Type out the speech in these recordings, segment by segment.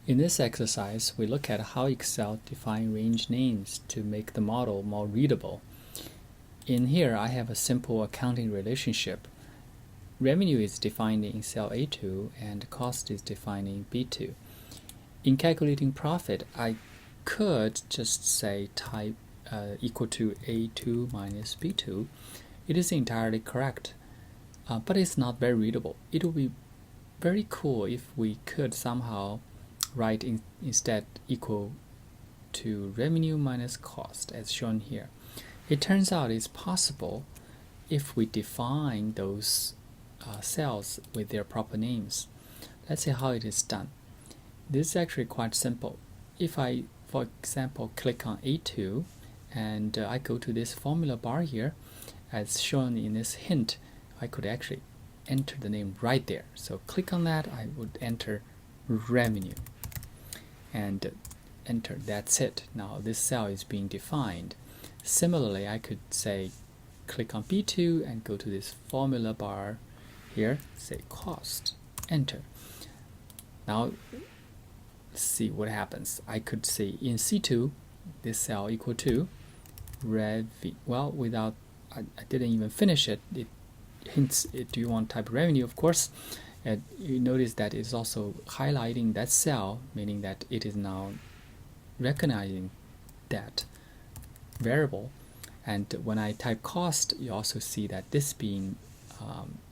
In this exercise, we look at how Excel defines range names to make the model more readable. In here, I have a simple accounting relationship. Revenue is defined in cell A2 and cost is defined in B2. In calculating profit, I could just say type equal to A2 minus B2. It is entirely correct, but it's not very readable. It would be very cool if we could somehow write instead equal to revenue minus cost as shown here. It turns out it's possible if we define those cells with their proper names. Let's see how it is done. This is actually quite simple. If I, for example, click on A2 and I go to this formula bar here, as shown in this hint, I could actually enter the name right there. So click on that, I would enter revenue and enter. That's it. Now this cell is being defined. Similarly, I could say click on B2 and go to this formula bar here, say cost, enter. Now let's see what happens. I could say in C2 this cell equal to revenue. Well, without I didn't even finish it. It hints do you want type revenue, of course. And you notice that it's also highlighting that cell, meaning that it is now recognizing that variable. And when I type cost, you also see that this being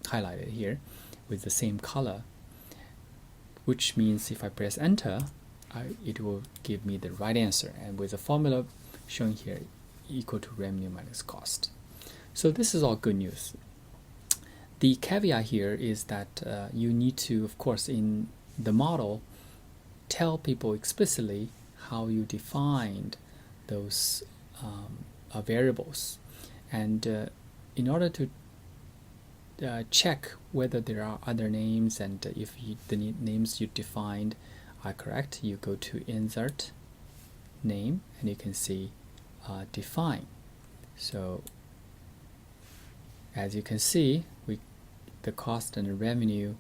highlighted here with the same color, which means if I press enter, it will give me the right answer, and with the formula shown here equal to revenue minus cost. So this is all good news. The caveat here is that you need to, of course, in the model, tell people explicitly how you defined those variables. And in order to check whether there are other names and if the names you defined are correct, you go to Insert, Name, and you can see Define. So as you can see, the cost and the revenue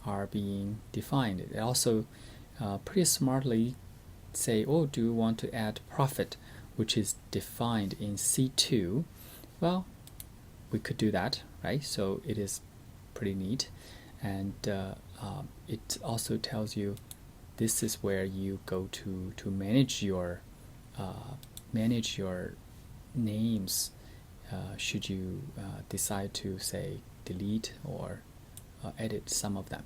are being defined. It also pretty smartly say, oh, do you want to add profit, which is defined in C2? Well, we could do that, right? So it is pretty neat, and it also tells you this is where you go to manage your names should you decide to say delete or edit some of them.